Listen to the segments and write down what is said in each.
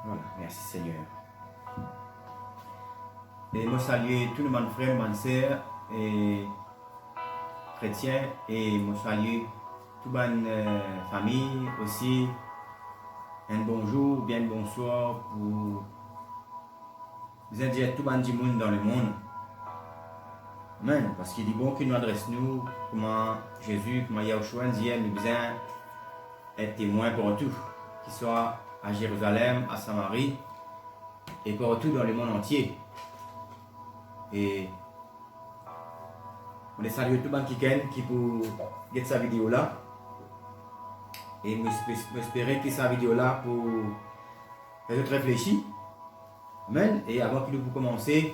Voilà, merci Seigneur. Et moi saluer tous les frères, mes sœurs et chrétiens et moi saluer toute bonne famille aussi. Un bonjour ou bien un bonsoir pour vous indiquer tout le monde dans le monde. Amen. Parce qu'il dit bon qu'il nous adresse nous, comment Jésus, comment Yahushua dit, nous besoin être témoins partout, qu'il soit à Jérusalem, à Samarie et partout dans le monde entier. Et on les salue tout le monde qui pour get sa vidéo là. Et j'espère que sa vidéo là pour faire réfléchir. Amen. Et avant que nous puissions commencer,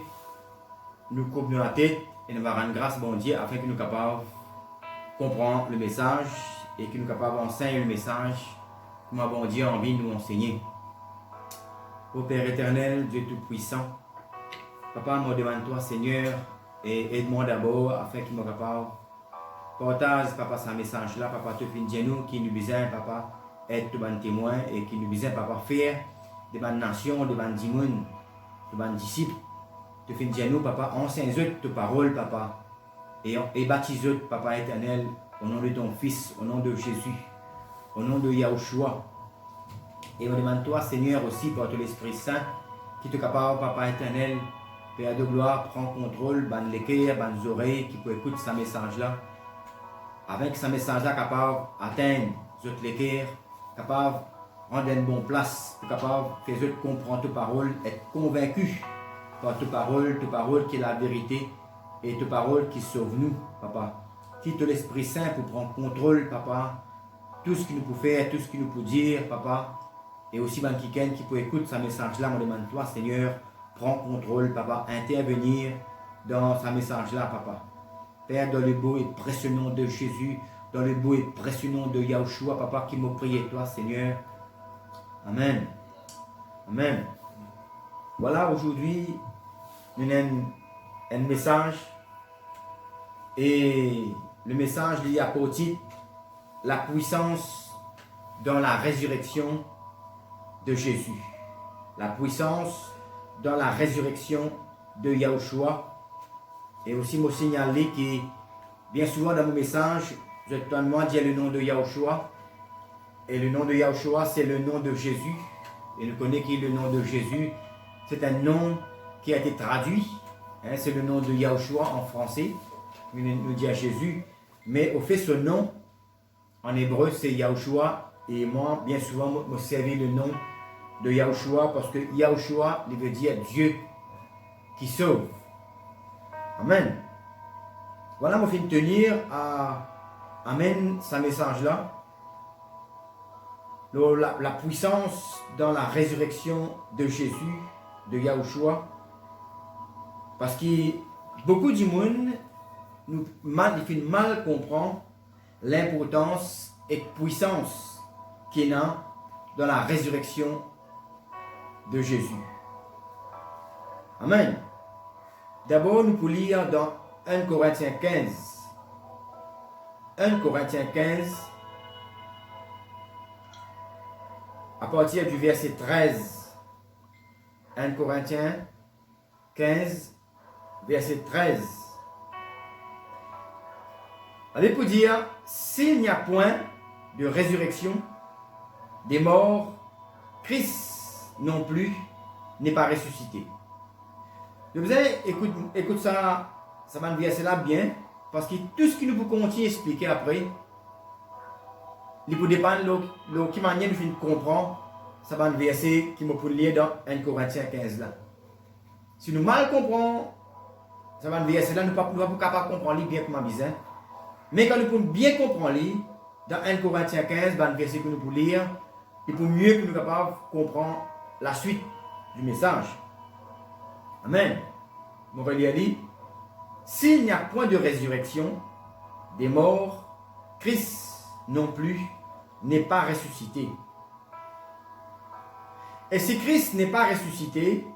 nous coupons la tête et nous allons rendre grâce à bon Dieu afin que nous soyons capables de comprendre le message et que nous soyons capables d'enseigner le message comme bon Dieu a envie de nous enseigner. Ô Père éternel, Dieu Tout-Puissant, Papa, moi demande toi Seigneur et aide-moi d'abord afin qu'il soit capable partage Papa ce message là, Papa te fin nous qui nous besoin Papa être tout bon témoin et qui nous besoin Papa faire de bonnes nations, de bonnes dimons, de bonnes disciples. Te fin nous Papa enseigne ta parole Papa et baptise Papa éternel au nom de ton Fils, au nom de Jésus, au nom de Yahushua. Et on demande toi Seigneur aussi par ton Esprit Saint qui te capable Papa éternel, Père de gloire, prends contrôle, ban les cœurs, ban les oreilles qui peut écouter ce message là. Avec ce message-là, capable d'atteindre les cœurs, capable de rendre une bonne place, capable de faire comprendre ta parole, être convaincu par ta parole qui est la vérité et ta parole qui sauve nous, Papa. Quitte l'Esprit Saint pour prendre contrôle, Papa, tout ce qu'il nous peut faire, tout ce qu'il nous peut dire, Papa, et aussi ben qui peut écouter ce message-là, on demande toi, Seigneur, prends contrôle, Papa, intervenir dans ce message-là, Papa. Père, dans le beau et précieux nom de Jésus, dans le beau et précieux nom de Yahushua, Papa, qui m'a prié toi, Seigneur. Amen. Amen. Voilà, aujourd'hui, nous avons un message. Et le message il y a pour titre la puissance dans la résurrection de Jésus. La puissance dans la résurrection de Yahushua. Et aussi, me signaler que bien souvent dans mon message, je dois dire le nom de Yahushua. Et le nom de Yahushua, c'est le nom de Jésus. Et nous connaissons qui est le nom de Jésus. C'est un nom qui a été traduit. Hein, c'est le nom de Yahushua en français. Nous dit à Jésus. Mais au fait, ce nom, en hébreu, c'est Yahushua. Et moi, bien souvent, je servis le nom de Yahushua parce que Yahushua, il veut dire Dieu qui sauve. Amen. Voilà, je vais tenir à Amen, ce message-là. La puissance dans la résurrection de Jésus, de Yahushua. Parce que beaucoup de monde nous mal comprendre l'importance et la puissance qu'il y a dans la résurrection de Jésus. Amen. D'abord, nous pouvons lire dans 1 Corinthiens 15. 1 Corinthiens 15, à partir du verset 13. 1 Corinthiens 15, verset 13. Allez pour dire, s'il n'y a point de résurrection des morts, Christ non plus n'est pas ressuscité. Je vous ai écoute ça va nous verser là bien, parce que tout ce qui nous peut continuer à expliquer après, il peut dépendre de quelle manière nous comprendre, ça va nous verser qui me peut lire dans 1 Corinthiens 15 là. Si nous mal comprenons, ça va nous verser là, nous ne sommes pas capables de comprendre bien comme besoin. Mais quand nous pouvons bien comprendre, dans 1 Corinthiens 15, dans le verset que nous pouvons lire, il faut mieux que nous soyons capables de comprendre la suite du message. Amen. Mon relié dit, s'il n'y a point de résurrection des morts, Christ non plus n'est pas ressuscité. Et si Christ n'est pas ressuscité,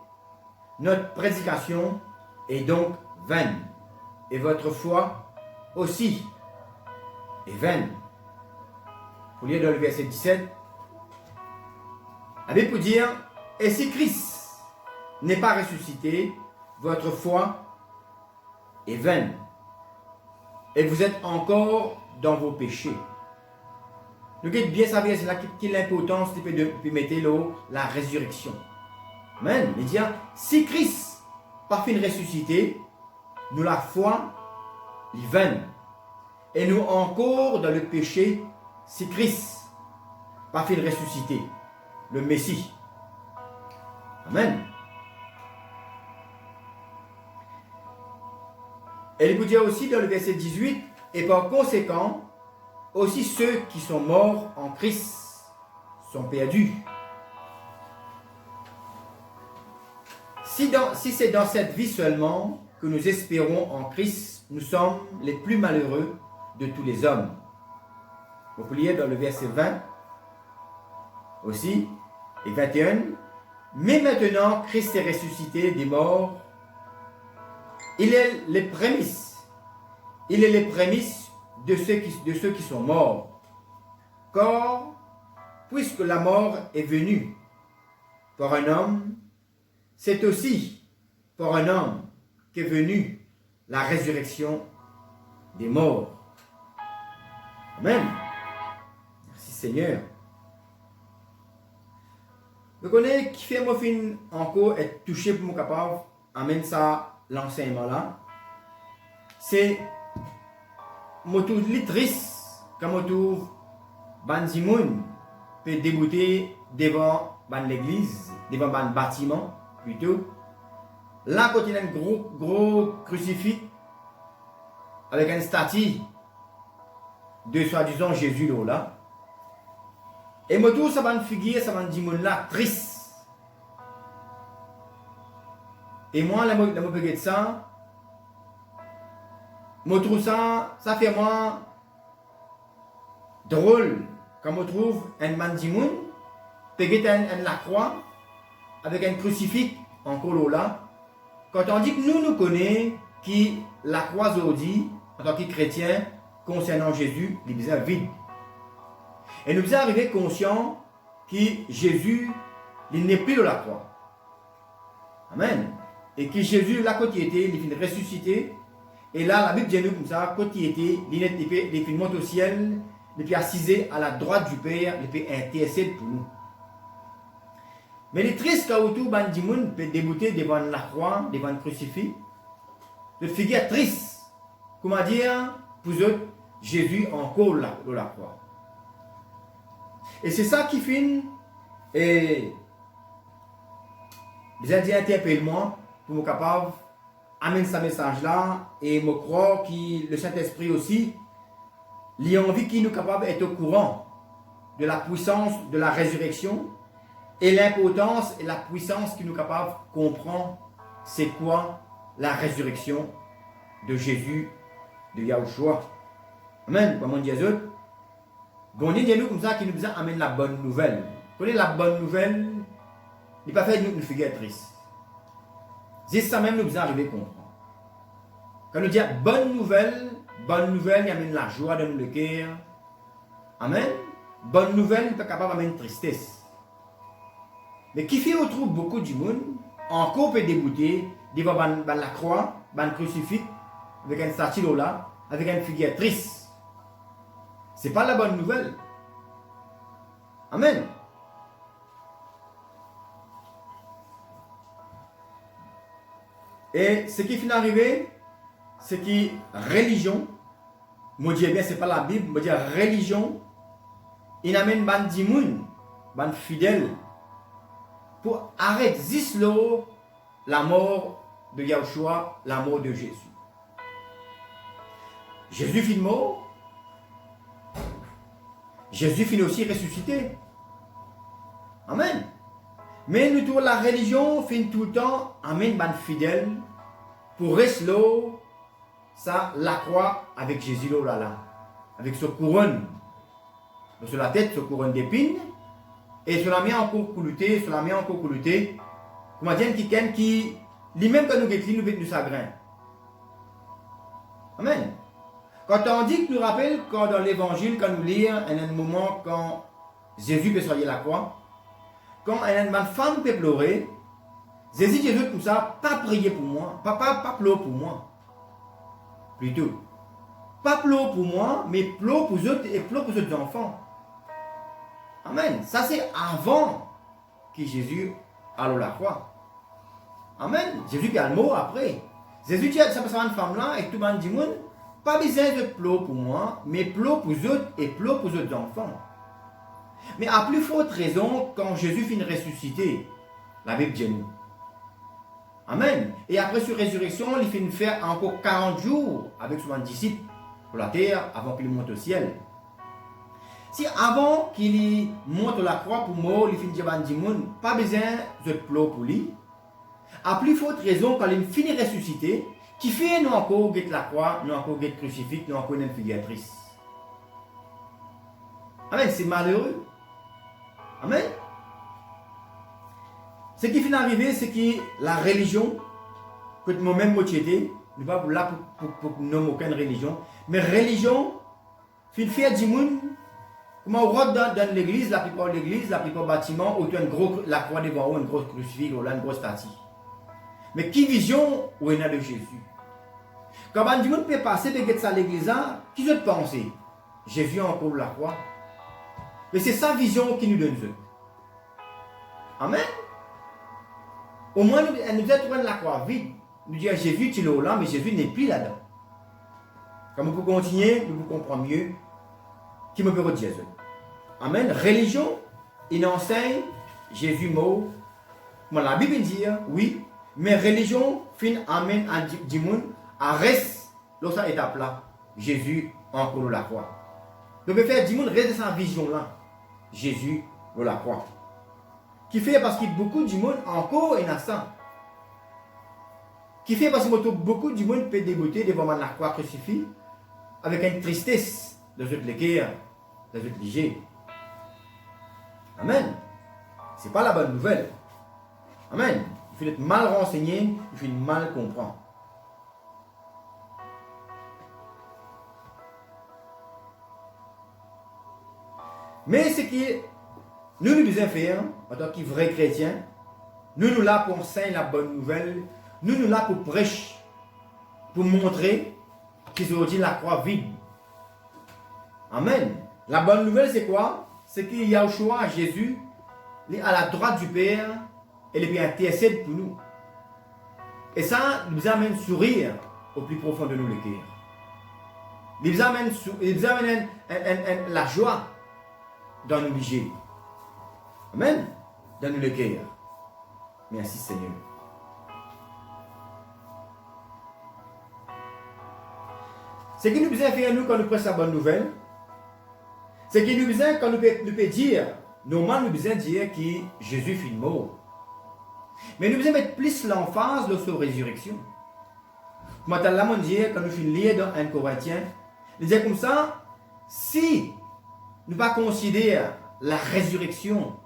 notre prédication est donc vaine. Et votre foi aussi est vaine. Vous lire dans le verset 17. Avec pour dire, Et si Christ n'est pas ressuscité, votre foi est vaine. Et vous êtes encore dans vos péchés. Nous devons bien savoir c'est là qui est l'importance de mettre la résurrection. Amen. Il dit, si Christ pas fin ressuscité, nous la foi est vaine. Et nous encore dans le péché, si Christ pas fin ressuscité, le Messie. Amen. Et il vous dit aussi dans le verset 18, et par conséquent, aussi ceux qui sont morts en Christ sont perdus. Si c'est dans cette vie seulement que nous espérons en Christ, nous sommes les plus malheureux de tous les hommes. Vous pouvez lire dans le verset 20 aussi, et 21. Mais maintenant, Christ est ressuscité des morts. Il est les prémices. Il est les prémices de ceux qui sont morts. Car, puisque la mort est venue par un homme, c'est aussi par un homme qu'est venue la résurrection des morts. Amen. Merci Seigneur. Vous connaissez qui fait mon fin encore être touché pour mon capable, amène ça l'enseignement là. C'est mon tour triste quand mon tour Banzimoun peut débouter devant l'église, devant le bâtiment plutôt. Là, quand il y a un gros crucifix avec une statue de soi-disant Jésus là. Et moi tout ça va me figurer, ça va me dire là triste. Et moi là moi regarde ça, moi trouve ça fait moi drôle quand je trouve un mandimoun peguer la croix avec un crucifix en colo là. Quand on dit que nous connaissons qui la croix dit en tant que chrétien concernant Jésus, il est vide. Et nous sommes arrivés conscients que Jésus il n'est plus de la croix. Amen. Et que Jésus, là, quand il était, il est ressuscité. Et là, la Bible dit nous comme ça, quand il était, il est monté au ciel, il est assisé à la droite du Père, il est intercédé pour nous. Mais les tristes quand autour bandimoun peut débouter devant la croix, devant le crucifix, le figure triste. Comment dire, pour eux, Jésus encore là, de la croix. Et c'est ça qui finit. Et les Indiens interpellent moi pour me capable amener ce message là et me croire que le Saint-Esprit aussi, il a envie qu'il nous capable d'être au courant de la puissance de la résurrection et l'importance et la puissance qu'il nous capable de comprendre c'est quoi la résurrection de Jésus, de Yahushua. Amen. Comme on dit à eux, on dit nous comme ça qui nous amène la bonne nouvelle. Vous connaissez la bonne nouvelle, il n'est pas fait une figure triste. C'est ça même nous arriver à comprendre. Quand nous disons bonne nouvelle, il amène la joie dans le cœur. Amen. Bonne nouvelle, il n'est pas capable d'amener tristesse. Mais qui fait retrouve beaucoup du monde, encore peut débouter devant la croix, le crucifix, avec un statue là, avec une figure triste. Ce n'est pas la bonne nouvelle. Amen. Et ce qui finit d'arriver, c'est que religion, moi dis bien, ce n'est pas la Bible, moi dis religion, il amène ban dimoun, ban fidèle, pour arrêter zislo la mort de Yahushua, la mort de Jésus. Jésus finit mort, Jésus finit aussi ressuscité. Amen. Mais nous trouvons la religion finit tout le temps, amène ban fidèle, pour rester ça la croix avec Jésus là, avec ce couronne sur la tête, ce couronne d'épines, et sur la main encore couloutée, comment dire qui lui-même quand nous guettons, nous chagrin. Amen. Quand on dit que nous rappelle quand dans l'évangile, quand nous lisons un moment quand Jésus peut soigner la croix, quand une femme peut pleurer, Jésus dit comme ça, pas prier pour moi, pas pleurer pour moi. Plutôt, pas pleurer pour moi, mais pleurer pour eux et pleurer pour les enfants. Amen. Ça c'est avant que Jésus allait à la croix. Amen. Jésus qui a le mot après. Jésus dit à cette femme-là et tout le monde dit, pas besoin de pleurer pour moi, mais pleurer pour eux et pleurer pour les enfants. Mais à plus forte raison, quand Jésus finit ressuscité, la Bible dit nous. Amen. Et après sa résurrection, il finit faire encore 40 jours avec son disciple pour la terre avant qu'il monte au ciel. Si avant qu'il monte la croix pour mort, il finit dire pas besoin de pleurer pour lui. À plus forte raison, quand il finit ressuscité, qui fait nous encore la croix, nous encore le crucifix, nous encore une figuratrice. Amen. C'est malheureux. Amen. Ce qui finit d'arriver, c'est que la religion, que moi-même, moi, j'étais, nous ne sommes pas là pour nommer aucune religion, mais religion, fait faire du monde, comment on rentre dans l'église, la plupart de l'église, la plupart du bâtiment, où il y a la croix devant eux, une grosse crucifix, ou là, une grosse statue. Mais qui vision où il y a de Jésus? Quand on dit, on peut passer de ça à l'église, qui veut penser? Jésus encore la croix. Mais c'est sa vision qui nous donne ça. Amen. Au moins, elle nous a trouvé la croix vide. Nous dit à Jésus, tu es là, mais Jésus n'est plus là-dedans. Quand on peut continuer, nous comprenons mieux qui me peut dire Jésus. Amen. Religion, il enseigne Jésus mot. Moi, la Bible dit, oui, mais religion, fin amène à Dimoun, à reste, dans cette étape-là, Jésus encore la croix. Donc, il fait Dimoun reste dans sa vision-là. Jésus de la croix. Qui fait parce que beaucoup de monde encore innocent. Qui fait parce que beaucoup de monde peut débuter devant la croix crucifix avec une tristesse de cette guerre, de cette léger. Amen. Ce n'est pas la bonne nouvelle. Amen. Il faut être mal renseigné, il faut mal comprendre. Mais ce qui nous devons faire, en tant que vrais chrétiens, nous là pour enseigner la bonne nouvelle, nous là pour prêcher, pour montrer qu'ils ont dit la croix vide. Amen. La bonne nouvelle, c'est quoi? C'est qu'il y a au choix Jésus, à la droite du Père, et il intercède pour nous. Et ça nous amène sourire au plus profond de nous le cœur. Il nous amène la joie dans nos vies. Amen. Dans nos cœurs. Merci Seigneur. Ce qui nous besoin faire nous quand nous prenons sa bonne nouvelle, c'est qu'il nous besoin quand nous pouvons dire, normalement nous besoin dire que Jésus fut mort. Mais nous besoin mettre plus l'emphase de sa résurrection. Comme là, on dit, quand nous finissons lire dans 1 Corinthiens, il dit comme ça, si nous ne pas considérer la résurrection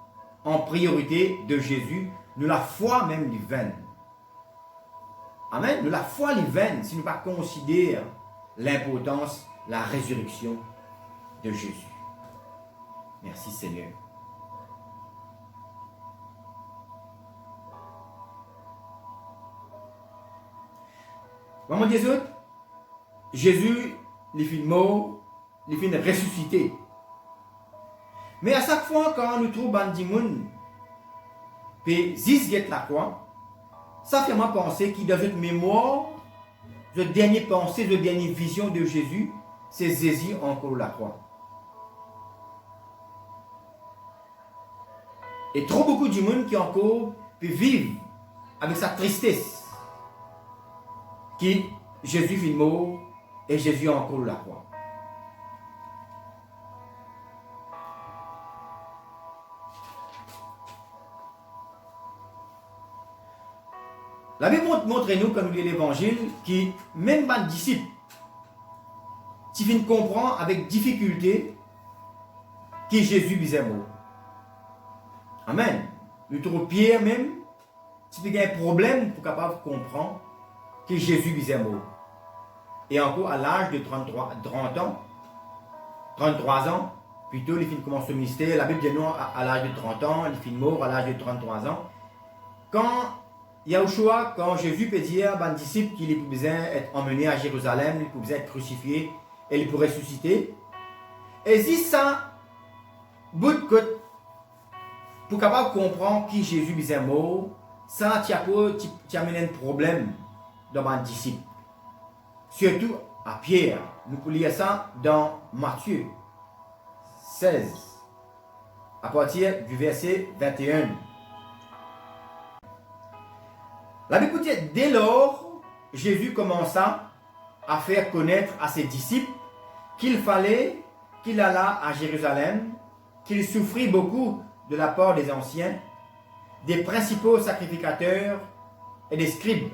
en priorité de Jésus, nous la foi même les vaine. Amen. Nous la foi les vaine si nous ne pas considérer l'importance, la résurrection de Jésus. Merci Seigneur. Maman des autres, Jésus, il fit mort, il fit ressuscité. Mais à chaque fois quand nous trouvons un démon, puis zizguet la croix, ça fait moi penser que dans notre mémoire, la dernière pensée, la dernière vision de Jésus, c'est Jésus encore la croix. Et trop beaucoup de monde qui encore peut vivre avec sa tristesse. Qui Jésus fut mort et Jésus encore la croix. La Bible montre-nous, quand nous lisons l'évangile, que même les disciples, qui viennent comprendre avec difficulté que Jésus est mort. Amen. Nous trouvons Pierre même, si il y a un problème pour capable de comprendre que Jésus est mort. Et encore à l'âge de 30 ans, plutôt il commence son ministère, la Bible dit non à l'âge de 30 ans, il finit mort à l'âge de 33 ans. Quand Yahushua, quand Jésus peut dire à un disciple qu'il est besoin d'être emmené à Jérusalem, il peut besoin d'être crucifié et il pourrait ressusciter. Et si ça, bout de côte, pour capable comprendre qui Jésus est mort, ça tu amènes un problème dans un disciple. Surtout à Pierre. Nous pouvons lire ça dans Matthieu 16, à partir du verset 21. La Bible dit, dès lors, Jésus commença à faire connaître à ses disciples qu'il fallait qu'il allât à Jérusalem, qu'il souffrit beaucoup de la part des anciens, des principaux sacrificateurs et des scribes,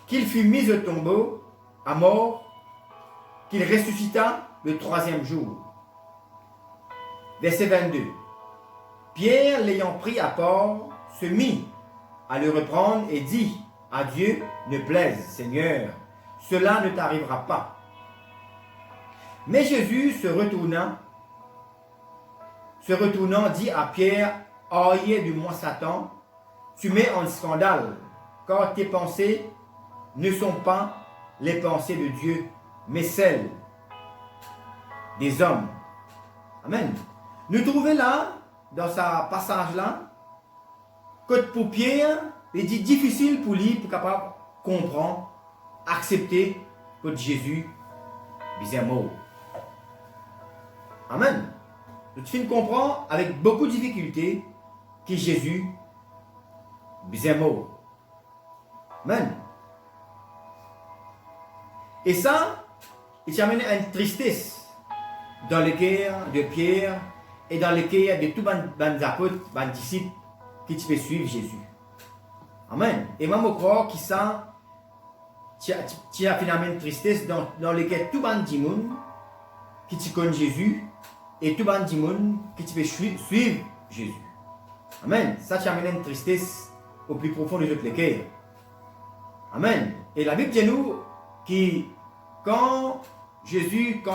qu'il fut mis au tombeau à mort, qu'il ressuscita le troisième jour. Verset 22. Pierre, l'ayant pris à part, se mit à le reprendre et dit, à Dieu ne plaise, Seigneur, cela ne t'arrivera pas. Mais Jésus se retournant, dit à Pierre, ayez de moi Satan, tu mets en scandale, car tes pensées ne sont pas les pensées de Dieu, mais celles des hommes. Amen. Nous trouvons là, dans ce passage-là, que pour Pierre, il dit difficile pour lui, pour capable comprendre, accepter que Jésus est mort. Amen. Nous comprendre avec beaucoup de difficultés que Jésus est mort. Amen. Et ça, il amène une tristesse dans le cœur de Pierre et dans le cœur de tous les apôtres, les disciples qui te suivre Jésus. Amen. Et même au croire que ça, tu as finalement une tristesse dans le cœur de tous les gens qui te connaissent Jésus et tous les gens qui te suivre Jésus. Amen. Ça, tu amène une tristesse au plus profond de notre cœur. Amen. Et la Bible dit nous que quand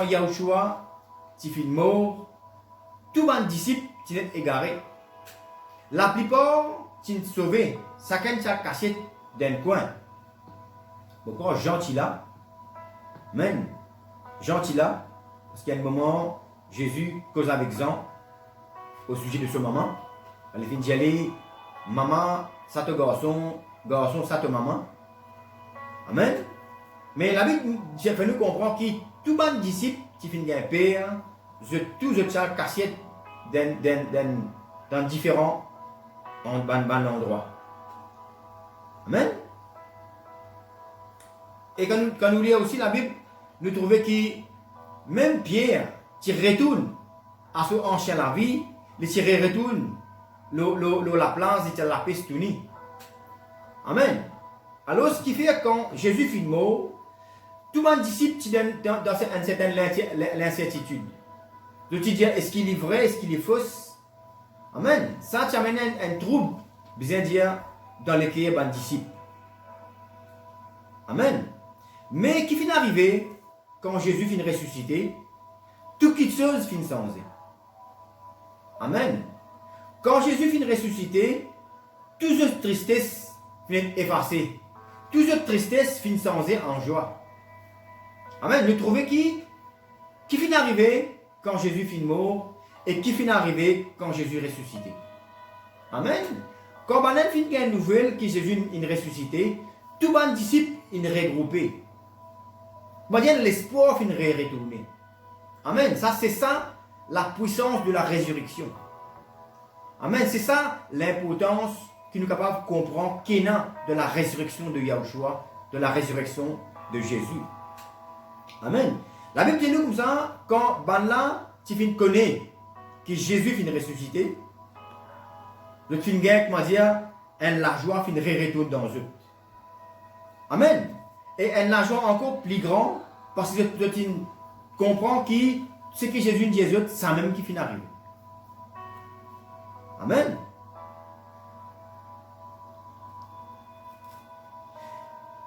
Yahushua tu fini mort, tous les disciples sont égarés. La plupart sont sauvés. Chacun t'a caché dans un coin. Pourquoi gentil là? Amen. Gentil là, parce qu'il y a un moment, Jésus cause avec Jean au sujet de son maman. Elle finit d'y aller, maman, ça te garçon, garçon, ça te maman. Amen. Mais la Bible fait nous comprendre que tous les disciples qui finissent un père, tous les gens cachés dans différents endroits. Amen. Et quand nous lisons aussi la Bible, nous trouvons que même Pierre, qui retourne à son ancien la vie, il retourne la place et la pestouni. Amen. Alors, ce qui fait quand Jésus finit mort, tout le monde disciple dans une certaine incertitude. De te dire, est-ce qu'il est vrai, est-ce qu'il est faux? Amen. Ça t'amène un trouble, bien dire, dans le cœur des disciples. Amen. Mais qui finit d'arriver, quand Jésus finit ressuscité, toute chose finit changé. Amen. Quand Jésus finit ressuscité, toute cette tristesse finit effacée. Toute cette tristesse finit changée en joie. Amen. Nous trouvons qui finit d'arriver quand Jésus finit mort et qui finit d'arriver quand Jésus est ressuscité. Amen. Quand on finit une nouvelle que Jésus est ressuscité, tous les disciples sont regroupés. L'espoir finit de retourner. Amen. Ça, c'est ça la puissance de la résurrection. Amen. C'est ça l'importance que nous sommes capables de comprendre qu'il y a de la résurrection de Yahushua, de la résurrection de Jésus. Amen. La Bible dit nous comme ça, quand là, tu finis de connaître que Jésus finit de ressusciter, le fin de comment dire, la joie finit de retourner dans eux. Amen. Et la joie encore plus grande, parce que tu comprends que ce que Jésus dit, c'est ça même qui finit d'arriver. Amen.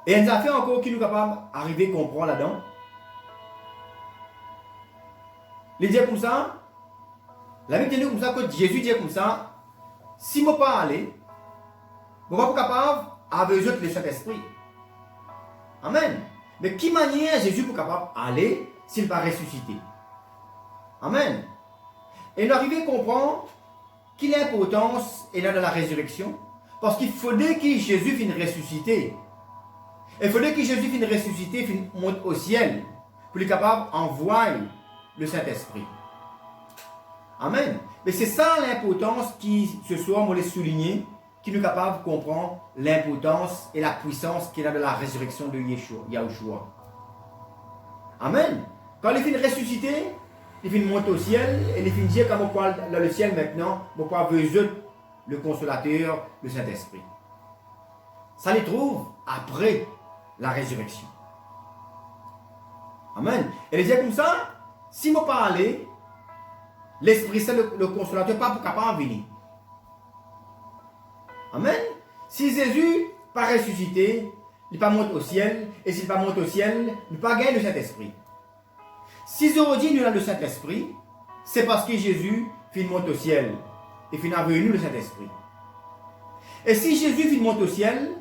Et il y a des affaires encore qui nous sont capables d'arriver à comprendre là-dedans. Les dire comme ça, La Bible dit comme ça, que Jésus dit comme ça, si je ne peux pas aller, je ne suis pas capable avec eux le Saint-Esprit. Amen. Mais qui manière Jésus pour capable d'aller s'il va ressusciter? Amen. Et nous arrivons à comprendre quelle est l'importance et là de la résurrection. Parce qu'il faudrait que Jésus vienne ressusciter. Il faudrait que Jésus vienne ressusciter, vienne monter au ciel, pour être capable d'envoyer le Saint-Esprit. Amen. Mais c'est ça l'importance qui, ce soir, moi l'ai souligné, qui nous est capable de comprendre l'importance et la puissance qu'il y a de la résurrection de Yahushua. Amen. Quand il vient ressusciter, il vient monter au ciel, et il vient dire, quand on parle dans le ciel maintenant, on parle de le consolateur, le Saint-Esprit. Ça les trouve après la résurrection. Amen. Et il dit comme ça, si je ne pas aller, l'Esprit Saint, le consolateur, n'est pas capable de venir. Amen. Si Jésus n'est pas ressuscité, il n'est pas monté au ciel, et s'il n'est pas monté au ciel, il n'a pas gagné le Saint-Esprit. Si Zorodie nous a le Saint-Esprit, c'est parce que Jésus fit monter au ciel et fit venu le Saint-Esprit. Et si Jésus fit monter au ciel,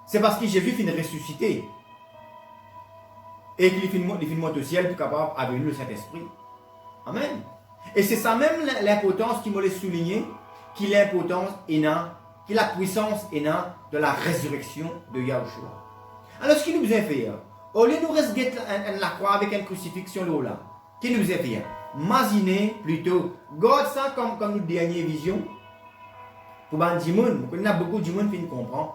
c'est parce que Jésus fit ressusciter et qu'il fit monter au ciel pour capable de venir le Saint-Esprit. Amen. Et c'est ça même l'importance qui m'a souligné, qui est l'importance énorme, qui est la puissance énorme de la résurrection de Yahushua. Alors, ce qui nous a fait, au lieu de nous rester la croix avec une crucifixion là, qui nous a fait, imaginer plutôt, garde ça comme une dernière vision, pour les gens, il y a beaucoup de gens qui ne comprennent.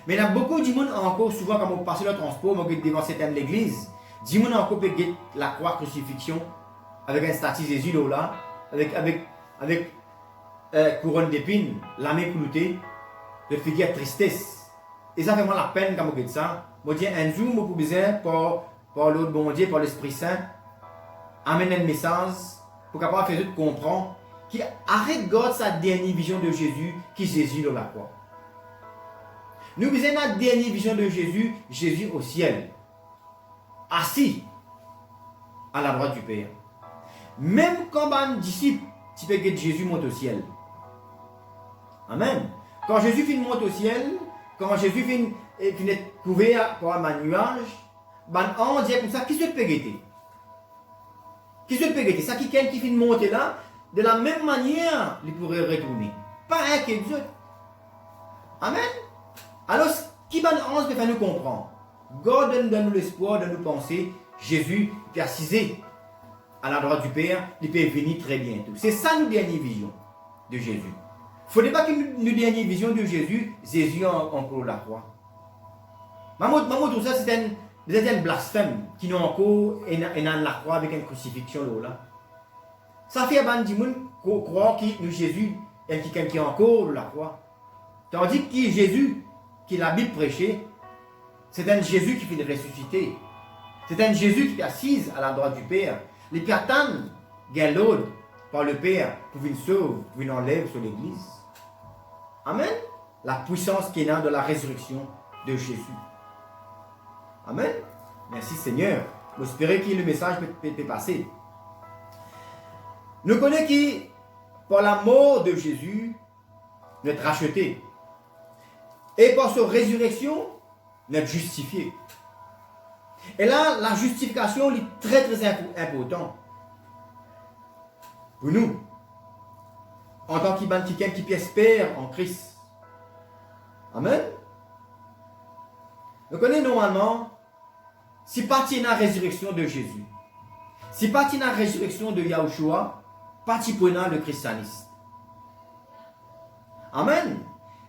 Mais il y a beaucoup de gens encore, souvent quand on passe le transport, on devant certaines églises, des gens encore peuvent la croix crucifixion avec un statut de Jésus là, avec couronne d'épines, la main cloutée, de figure tristesse. Et ça fait moi la peine quand on dit ça. Je dis un jour, je peux besoin par l'autre bon Dieu, par l'Esprit Saint, amener un message pour capable faire comprendre qui arrête God sa dernière vision de Jésus, qui Jésus dans la croix. Nous avons la dernière vision de Jésus, Jésus au ciel, assis à la droite du Père. Même quand un disciple, tu peux que Jésus monte au ciel. Amen. Quand Jésus finit monter au ciel, quand Jésus finit être couvert par un nuage, on dit comme ça, qui se peut guetter? Qui se peut guetter? Ça qui finit monter là, de la même manière, il pourrait retourner. Pas un qui est autres. Amen. Alors, qui va nous faire nous comprendre? God donne nous l'espoir de nous penser, Jésus qui est assisé à la droite du Père, il peut venir très bientôt. C'est ça notre dernière vision de Jésus. Il ne faut pas que notre dernière vision de Jésus, Jésus encore la croix. Maman, tout ça, c'est un blasphème qui nous encore dans la croix avec une crucifixion là. Ça fait un petit monde croire que Jésus est quelqu'un qui est encore la croix. Tandis que Jésus, qui la Bible prêchait, c'est un Jésus qui fait ressusciter. C'est un Jésus qui est assis à la droite du Père. Les piatanes gagnent l'autre par le Père pour venir sauver, pour venir enlever sur l'Église. Amen. La puissance qui est née de la résurrection de Jésus. Amen. Merci Seigneur. J'espère que le message peut passer. Nous connaissons qui, par la mort de Jésus, nous sommes rachetés. Et par sa résurrection, nous sommes justifiés. Et là, la justification est très très importante pour nous, en tant qu'quelqu'un qui espère en Christ. Amen. Nous connaissons normalement, si parti dans la résurrection de Jésus, si parti dans la résurrection de Yahushua, parti prenant le christianisme. Amen.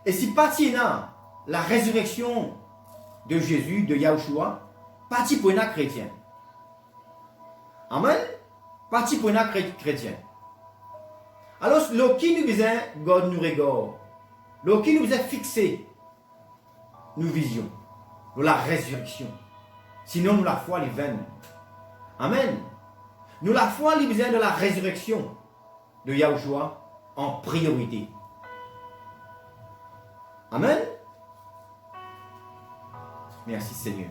Et si parti dans la résurrection de Jésus, de Yahushua, parti prenant chrétien. Amen. Parti prenant chrétien. Alors, ce qui nous besoin, God nous regarde. Ce qui nous besoin fixer nos visions, de la résurrection. Sinon, nous la foi les vaine. Amen. Nous la foi les besoin de la résurrection de Yahushua en priorité. Amen. Merci Seigneur.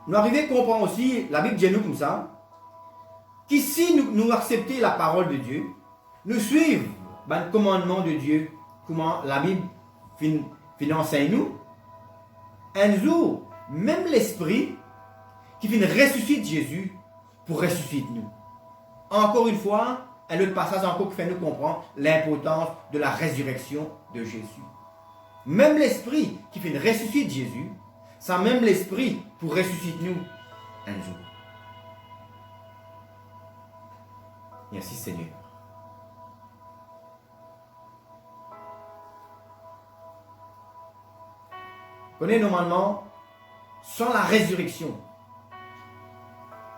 nous arrivons à comprendre aussi, la Bible dit nous comme ça, qu'ici nous acceptons la parole de Dieu, nous suivons le commandement de Dieu, comment la Bible enseigne nous, un jour, même l'Esprit qui ressuscite Jésus pour ressusciter nous. Encore une fois, un autre passage encore qui fait nous comprendre l'importance de la résurrection de Jésus. Même l'Esprit qui ressuscite Jésus, c'est même l'Esprit pour ressusciter nous un jour. Merci Seigneur. Connais normalement, sans la résurrection,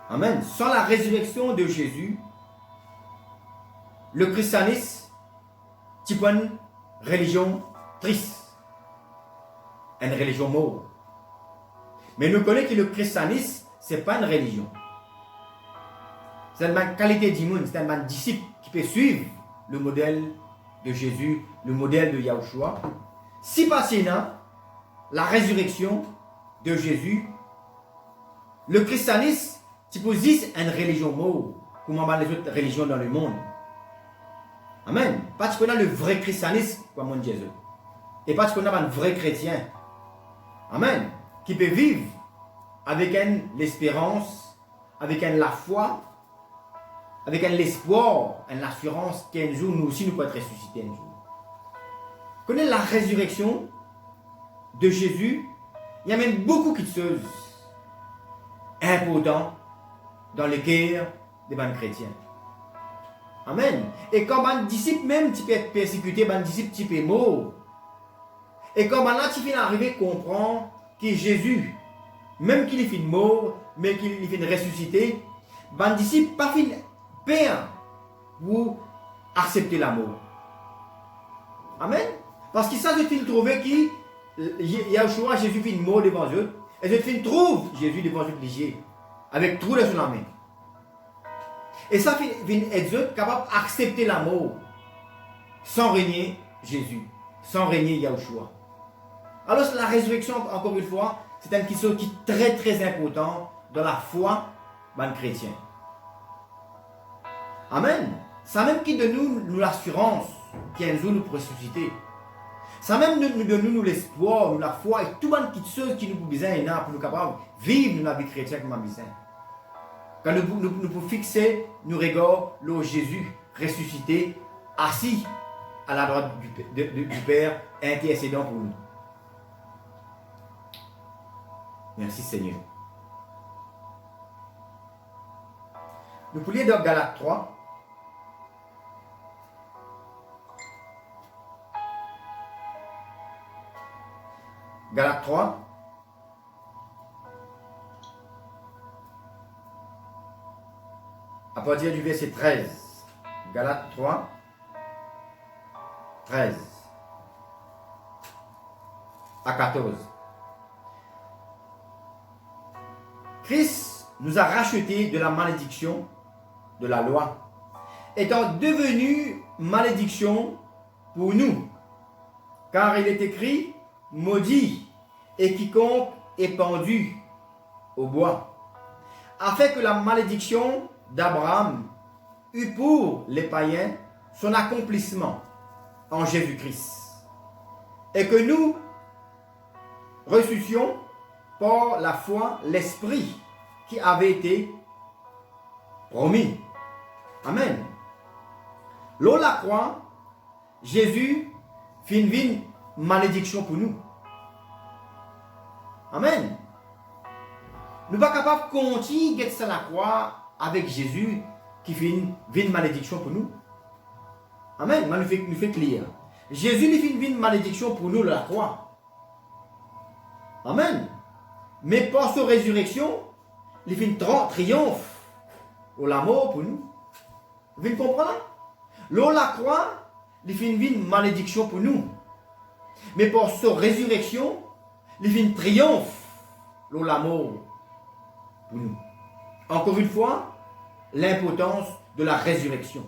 amen, sans la résurrection de Jésus, le christianisme, c'est une religion triste, une religion morte. Mais nous connaissons que le christianisme, ce n'est pas une religion. C'est une qualité d'immun, c'est un disciple qui peut suivre le modèle de Jésus, le modèle de Yahushua. Si passé la résurrection de Jésus, le christianisme, c'est une religion morte, comme les autres religions dans le monde. Amen. Parce qu'on a le vrai christianisme, comme on dit Jésus. Et parce qu'on a un vrai chrétien. Amen. Qui peut vivre avec l'espérance, avec la foi, avec l'espoir, l'assurance qu'un jour, nous aussi, nous pouvons être ressuscités un jour. Connaît la résurrection de Jésus, il y a même beaucoup de choses importantes dans le cœur des bons chrétiens. Amen. Et quand un disciple même tu peux être persécuté, un disciple tu peux mort. Et quand là tu finis arriver à comprendre que Jésus, même qu'il est fin mort, mais qu'il est fin ressuscité, un disciple pas fin père pour accepter la mort. Amen. Parce que ça, je finis trouver qu'il Yahushua, Jésus fin mort devant eux, et je finis trouve Jésus devant eux obligé, avec tout le son main. Et ça fait être capable d'accepter la mort sans régner Jésus, sans régner Yahushua. Alors la résurrection, encore une fois, c'est une question qui est très très importante dans la foi d'un chrétien. Amen. Ça même qui donne nous l'assurance qu'un jour nous pourrons ressusciter. Ça même nous donne nous l'espoir, nous la foi et tout le petites choses qui nous pouvons besoin pour nous capables de vivre la vie chrétienne comme nous besoin. Quand nous pouvons fixer nos regards là Jésus ressuscité, assis à la droite du Père, intercédant pour nous. Merci Seigneur. Nous pouvons lire dans Galates 3. Galates 3. À partir du verset 13. Galates 3. 13 à 14. Christ nous a rachetés de la malédiction de la loi, étant devenu malédiction pour nous. Car il est écrit, maudit est quiconque est pendu au bois, afin que la malédiction d'Abraham eût pour les païens son accomplissement en Jésus-Christ, et que nous reçussions par la foi l'Esprit qui avait été promis. Amen. Lors de la croix, Jésus fit une malédiction pour nous. Amen. Nous ne sommes pas capables de continuer à la croix avec Jésus qui fait une malédiction pour nous. Amen. Nous fait clair. Jésus lui fait une malédiction pour nous la croix. Amen. Mais par sa résurrection, il fait un triomphe au la mort pour nous. Vous comprenez? L'eau la croix, il fait une malédiction pour nous. Mais par sa résurrection, il fait un triomphe au la mort pour nous. Encore une fois, l'importance de la résurrection.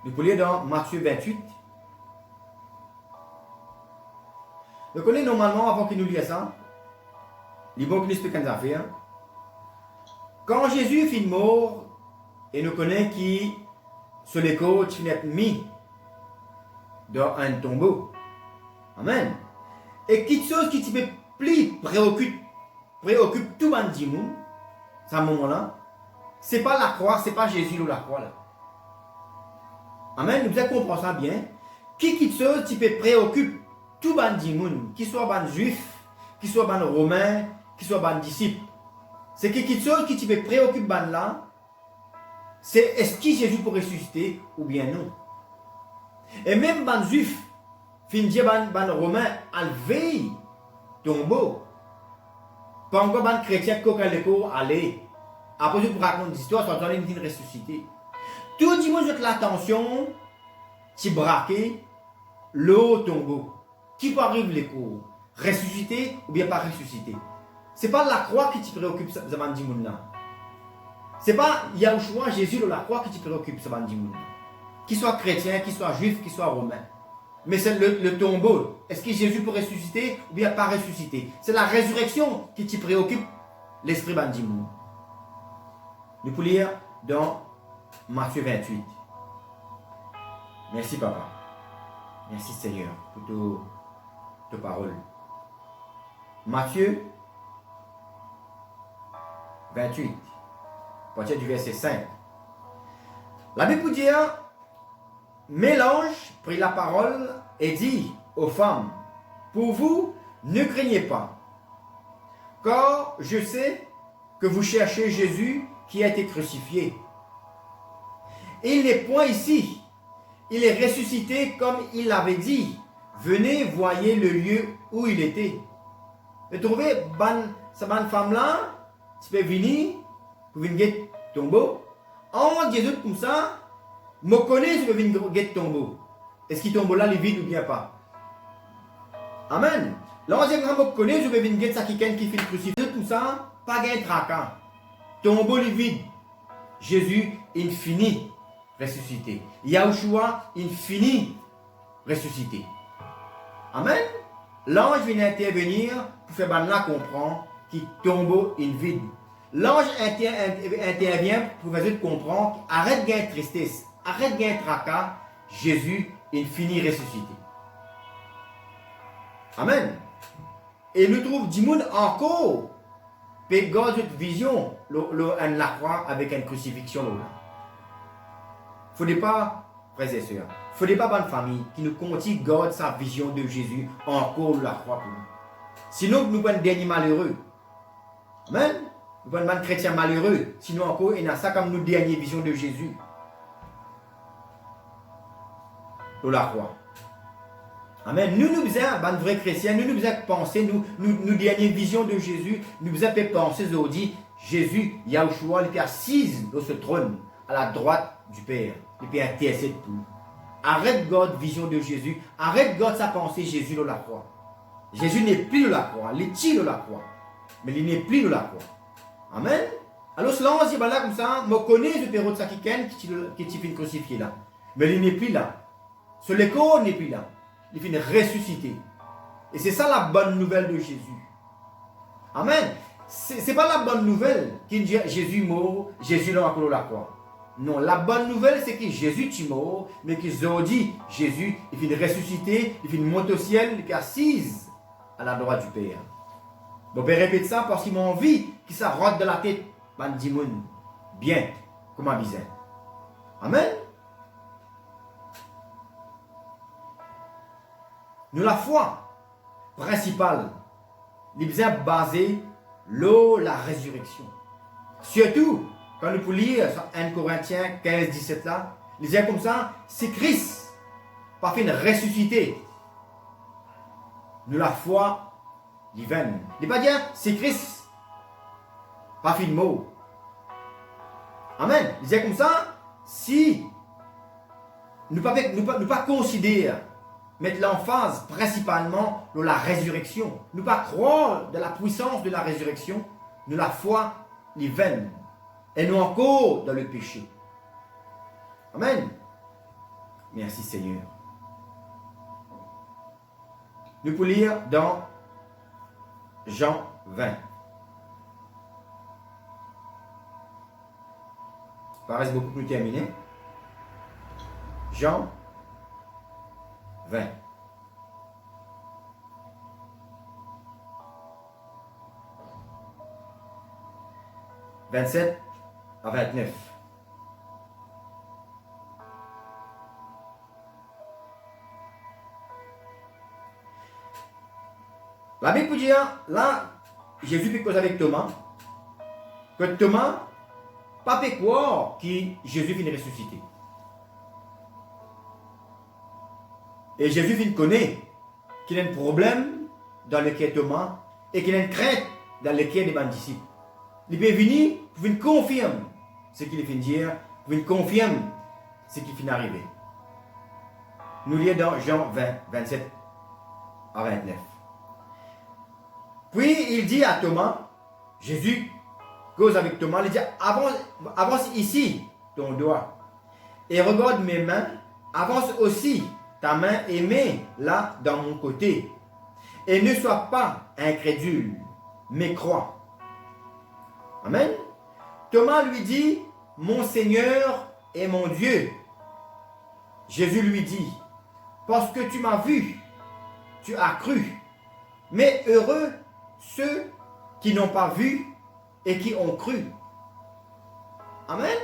Nous pouvons lire dans Matthieu 28. Donc on est normalement, avant qu'il nous lise ça, il faut qu'il nous explique une affaire. Quand Jésus finit mort, et nous connaissons qui, sur les côtes, finit mis dans un tombeau. Amen. Et quelque chose qui te plus préoccupe tout le monde, à ce moment-là, ce n'est pas la croix, ce n'est pas Jésus ou la croix là. Amen. Nous devons comprendre ça bien. Quelque chose qui préoccupe tout le monde, qu'il soit ban juif, qu'il soit ban romain, qu'il soit ban disciple. C'est quelque chose qui te préoccupe ban là. C'est est-ce que Jésus peut ressusciter ou bien non. Et même ban juif, fin dire ban romain, al veille tombeau. Pas encore ban chrétien coca l'écho aller. Après je vous raconte l'histoire, ça donne une ressuscité. Tout le monde a l'attention, qui braqué l'eau tombeau. Qui peut arriver l'écho? Ressusciter ou bien pas ressusciter? Ce n'est pas la croix qui te préoccupe, ce monde là. Ce n'est pas Yahushua, Jésus de la croix qui te préoccupe, ce monde là. Qu'il soit chrétien, qu'il soit juif, qu'il soit romain. Mais c'est le tombeau. Est-ce que Jésus peut ressusciter ou bien pas ressusciter? C'est la résurrection qui te préoccupe, l'esprit bandimou. Nous pouvons lire dans Matthieu 28. Merci papa. Merci Seigneur pour tes paroles. Matthieu 28, à partir du verset 5. La Bible dit, mais l'ange prit la parole et dit aux femmes, pour vous, ne craignez pas, car je sais que vous cherchez Jésus qui a été crucifié. Il n'est point ici, il est ressuscité comme il l'avait dit. Venez, voyez le lieu où il était. Vous trouvez, cette femme-là, tu peux venir, pour venir tombeau. En Jésus comme ça, me connaît, je peux venir tombeau. Est-ce qu'il tombe là, il est vide ou bien pas? Amen. L'ange me connaît, je peux venir ça qui fait le crucifix. Tout ça, pas gain tracas. Tombeau est vide. Jésus, infini, ressuscité. Yahushua, infini, ressuscité. Amen. L'ange vient intervenir pour faire comprendre qu'il tombeau est vide. L'ange intervient pour faire comprendre arrête de gagner tristesse, arrête de gagner tracas. Jésus est fini ressuscité. Amen. Et nous trouvons du monde encore peut garder cette vision la croix avec une crucifixion. Il ne faut pas, frères et sœurs, il ne faut pas bonne famille qui nous continue de garder sa vision de Jésus encore la croix pour nous. Sinon, nous sommes des malheureux. Amen. Nous sommes des chrétiens malheureux. Sinon, encore, il y a ça comme nous dernière vision de Jésus. Pour la croix. Amen. Nous faisons, des vrais chrétiens, nous faisons penser, nous dernière vision de Jésus, nous faisons penser aujourd'hui, Jésus, Yahushua, il est assis dans ce trône, à la droite du Père. Il est intercédé pour nous. Arrête de garder vision de Jésus, arrête de garder sa pensée, Jésus dans la croix. Jésus n'est plus de la croix, il est de la croix, mais il n'est plus de la croix. Amen. Alors, cela, on dit là comme ça, je connais le père de Sakiken qui fait crucifié là, mais il n'est plus là. Ce l'écho n'est plus là. Il finit ressuscité. Et c'est ça la bonne nouvelle de Jésus. Amen. Ce n'est pas la bonne nouvelle qui dit Jésus mort, Jésus l'a encore la croix. Non, la bonne nouvelle c'est que Jésus est mort, mais qu'ils ont dit Jésus, il finit ressuscité, il finit monter au ciel, il est assis à la droite du Père. Bon, ben répète ça parce qu'il m'a envie qu'il ça rote de la tête. Bandimoun. Bien, comme un bizarre. Amen. Nous, la foi principale, les besoins basés sur la résurrection. Surtout, quand nous pouvons lire 1 Corinthiens 15, 17 là, les dire comme ça, c'est Christ, par fin ressuscité. Nous, la foi divine. Il ne pas dire, c'est Christ, pas fin de mot. Amen. Il dit comme ça, si nous ne pas considérer mettre l'emphase principalement dans la résurrection. Ne pas croire de la puissance de la résurrection, nous la foi les vaine et nous encore dans le péché. Amen. Merci Seigneur. Nous pouvons lire dans Jean 20. Ça reste beaucoup plus terminé. Jean 20. « 27 à 29. La Bible peut dire, là, Jésus fait cause avec Thomas, que Thomas, pas fait croire que Jésus finit ressuscité. Et Jésus finit connaître qu'il y a un problème dans le cœur de Thomas et qu'il y a une crainte dans le cœur des disciples. Il peut venir pour confirmer ce qu'il vient dire, pour confirmer ce qui finit d'arriver. Nous lisons dans Jean 20, 27 à 29. Puis il dit à Thomas, Jésus cause avec Thomas, il dit avance ici ton doigt et regarde mes mains, avance aussi ta main et mets-la dans mon côté. Et ne sois pas incrédule, mais crois. Amen. Thomas lui dit, mon Seigneur et mon Dieu. Jésus lui dit, parce que tu m'as vu, tu as cru. Mais heureux ceux qui n'ont pas vu et qui ont cru. Amen.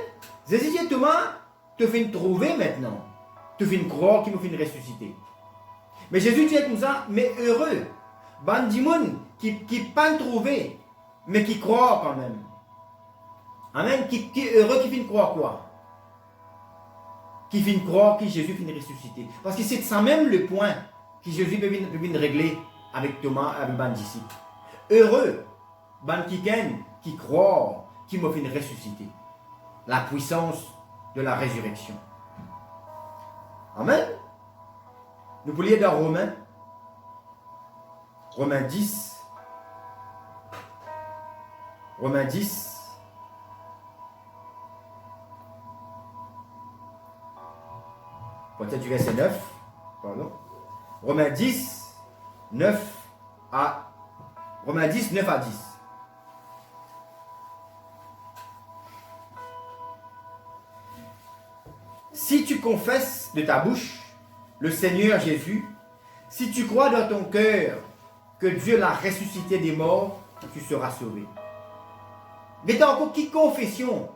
Jésus dit, Thomas, te fait trouver maintenant. Te fait croire qu'il me fait ressusciter. Mais Jésus dit comme ça, mais heureux. Bandimon qui pas trouvé, mais qui croit quand même. Amen. Qui est heureux qui finit croire quoi? Qui finit croire que Jésus finit ressusciter. Parce que c'est ça même le point que Jésus peut venir régler avec Thomas, avec les disciples. Heureux, qui croit qu'il m'a fait ressusciter. La puissance de la résurrection. Amen. Nous pouvons lire dans Romains 10. Romains 10. Peut-être du verset 9. Pardon. Romains 10, 9 à 10. Si tu confesses de ta bouche le Seigneur Jésus, si tu crois dans ton cœur que Dieu l'a ressuscité des morts, tu seras sauvé. Mais encore qui confession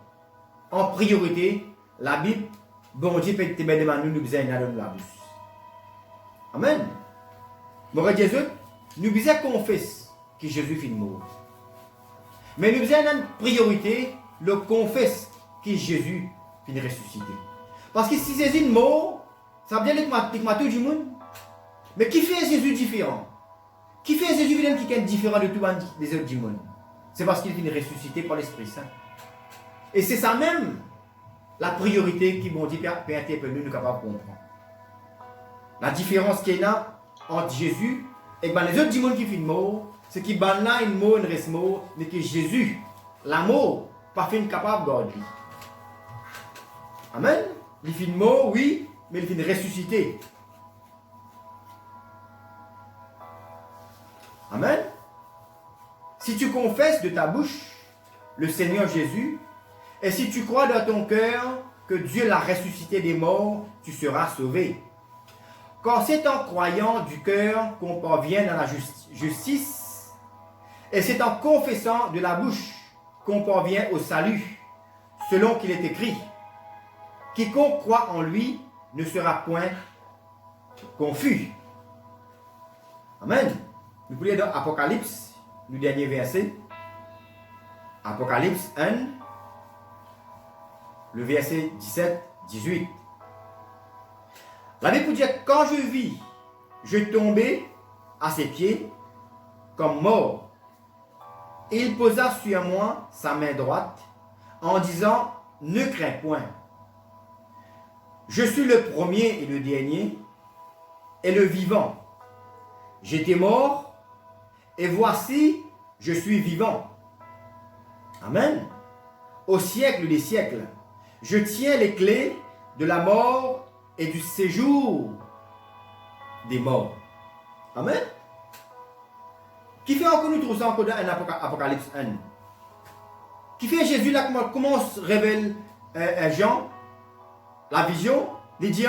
en priorité, la Bible, bon Dieu peut te demander nous besoin de la bouche. Amen. Mon Jésus, nous besoin confesser que Jésus finit mort. Mais nous besoin une priorité, le confesse que Jésus finit ressuscité. Parce que si Jésus est mort, ça veut dire que tout le monde. Mais qui fait Jésus différent? Qui fait Jésus qui est différent de tous les autres du monde? C'est parce qu'il finit ressuscité par l'Esprit Saint. Et c'est ça même la priorité qui bon Dieu peut interpeller nous capables de comprendre. La différence qu'il y a entre Jésus et les autres du monde qui finissent mort, c'est qu'il y a une mort, une reste mort, mais que Jésus, l'amour, pas fait capable de garder. Amen. Il finit mort, oui, mais il finit ressuscité. Amen. Si tu confesses de ta bouche le Seigneur Jésus, et si tu crois dans ton cœur que Dieu l'a ressuscité des morts, tu seras sauvé. Car c'est en croyant du cœur qu'on parvient dans la justice, et c'est en confessant de la bouche qu'on parvient au salut, selon qu'il est écrit. Quiconque croit en lui ne sera point confus. Amen. Nous pouvons lire dans Apocalypse, le dernier verset. Apocalypse 1, le verset 17-18. La Bible dit, quand je vis, je tombais à ses pieds comme mort. Et il posa sur moi sa main droite en disant, ne crains point. Je suis le premier et le dernier et le vivant. J'étais mort et voici, je suis vivant. Amen. Au siècle des siècles, je tiens les clés de la mort et du séjour des morts. Amen. Qui fait encore nous trouver ça encore dans Apocalypse 1. Qui fait Jésus là, comment se révèle Jean, la vision, il dit,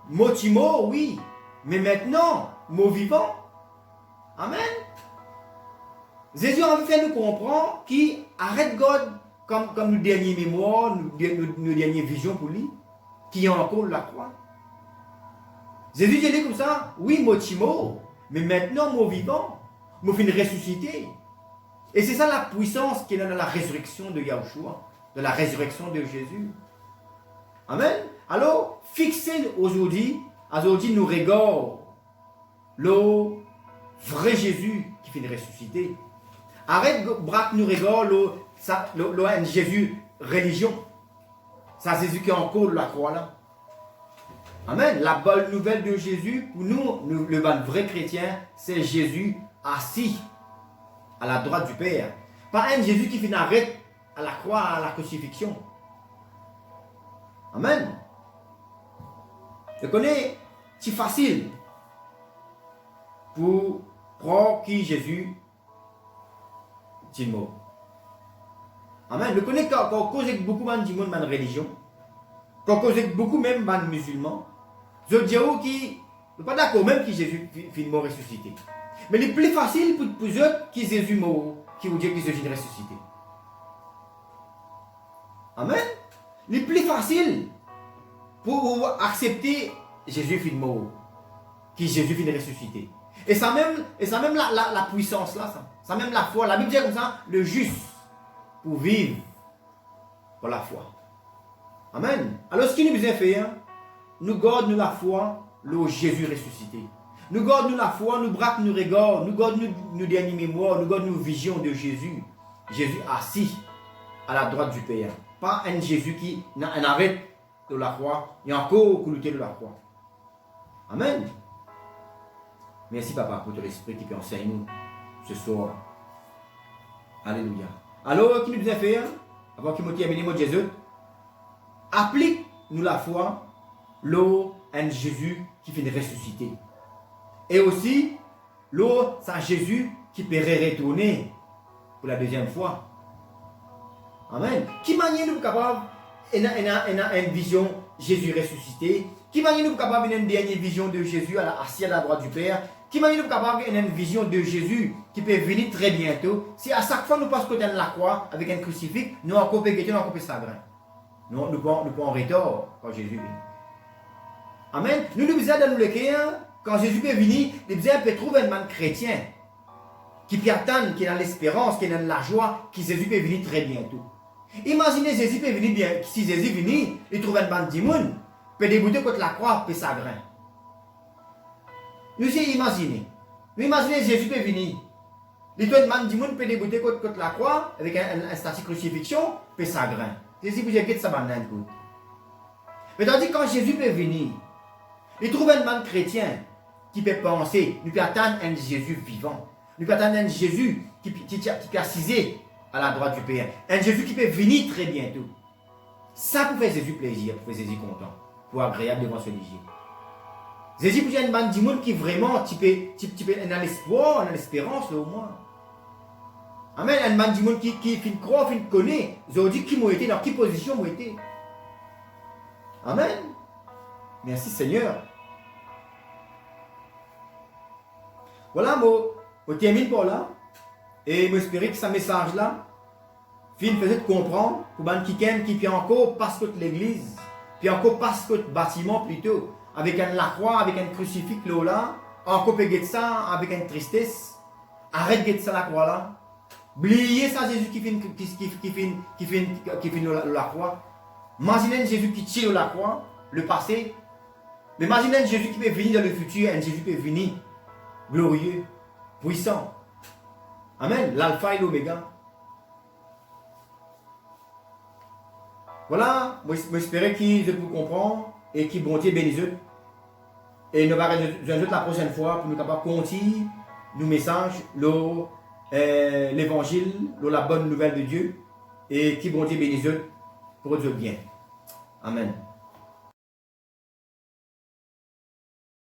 mot mot, oui, mais maintenant, mot vivant. Amen. Jésus a fait nous comprendre qu'il arrête God comme nos dernières mémoires, nos dernières visions pour lui, qui est encore la croix. Jésus dit comme ça, oui, mot mais maintenant, mot vivant, mot fin ressuscité. Et c'est ça la puissance qui est dans la résurrection de Yahushua, de la résurrection de Jésus. Amen. Alors, fixez aujourd'hui nous regardons le vrai Jésus qui finit ressusciter. Arrête de braquer nous regardons le Jésus religion. C'est Jésus qui est encore la croix là. Amen. La bonne nouvelle de Jésus, pour nous, le vrai chrétien, c'est Jésus assis à la droite du Père. Pas un Jésus qui finit arrête à la croix, à la crucifixion. Amen. Je connais, c'est facile pour prendre qui Jésus dit mot. Amen. Je connais quand cause beaucoup de monde dans religion, quand cause beaucoup même de musulmans, je dis qui ne sont pas d'accord même que Jésus finit mort ressuscité. Mais le plus facile pour eux qui Jésus mort, qui vous dit que Jésus est ressuscité. Amen. Le plus facile pour accepter Jésus finit mort, qui Jésus finit ressuscité. Et ça même la puissance là, ça même la foi. La Bible dit comme ça, le juste pour vivre pour la foi. Amen. Alors ce qui nous a fait, nous gardons la foi, le Jésus ressuscité. Nous gardons la foi, nous braquons nos regards, nous gardons nos dernières mémoires, nous gardons nos visions de Jésus. Jésus assis à la droite du Père. Pas un Jésus qui n'arrête de la croix, il y a encore lutter de la croix. Amen. Merci Papa pour ton esprit qui enseigne nous ce soir. Alléluia. Alors, qui nous a fait, avant qu'il me termine mon Jésus, applique-nous la foi, l'eau, un Jésus qui finit ressusciter. Et aussi, l'eau, c'est Jésus qui peut retourner pour la deuxième fois. Amen. Qui manière nous capable une vision Jésus ressuscité? Qui manière nous capable une dernière vision de Jésus assis à la droite du Père? Qui manière nous capable une vision de Jésus qui peut venir très bientôt? Si à chaque fois nous passons côté de la croix avec un crucifix, nous en coupons gaieté, nous en coupons chagrin. Nous pouvons en retard quand Jésus vient. Amen. Nous nous disons dans le cœur, quand Jésus peut venir, les gens peuvent trouver un man chrétien qui peut attendre, qui est dans l'espérance, qui est dans la joie, que Jésus peut venir très bientôt. Imaginez Jésus peut venir bien. Si Jésus vient, il trouve un bande de monde, peut débouter contre la croix, peut chagrin. Nous imaginez. Nous imaginez Jésus peut venir. Il trouve un bande de monde, peut débouter contre la croix, avec un statut crucifixion, peut chagrin. Jésus vous dit ça maintenant. Mais tandis que quand Jésus peut venir, il trouve un man chrétien qui peut penser, nous peut attendre un Jésus vivant. Nous peut attendre un Jésus qui peut assiser à la droite du Père. Un Jésus qui peut venir très bientôt. Ça pour faire Jésus plaisir, pour faire Jésus content, pour agréable devant ce Jésus. Jésus pour dire une bande du monde qui vraiment, tu peux dans l'espoir, dans l'espérance au moins. Amen. Un bande du monde qui croit, qui connaît. Aujourd'hui, qui m'a été, dans quelle position m'a été. Amen. Merci Seigneur. Voilà, je termine par là. Et j'espère que ce message-là, fin faisait comprendre pour les gens qui encore passent contre l'église, puis encore passent contre le bâtiment plutôt, avec la croix, avec un crucifix là, encore peut ça avec une tristesse. Arrête de ça la croix là. Oubliez ça Jésus qui fait la croix. Imaginez Jésus qui tire la croix, le passé. Mais imaginez Jésus qui peut venir dans le futur, un Jésus qui peut venir glorieux, puissant. Amen. L'alpha et l'oméga. Voilà, j'espère qu'ils vous comprendre et qu'ils bon Dieu bénisse. Et nous allons la prochaine fois pour nous capables continuer nos messages, l'évangile, la bonne nouvelle de Dieu et qui bon Dieu bénisse pour Dieu bien. Amen.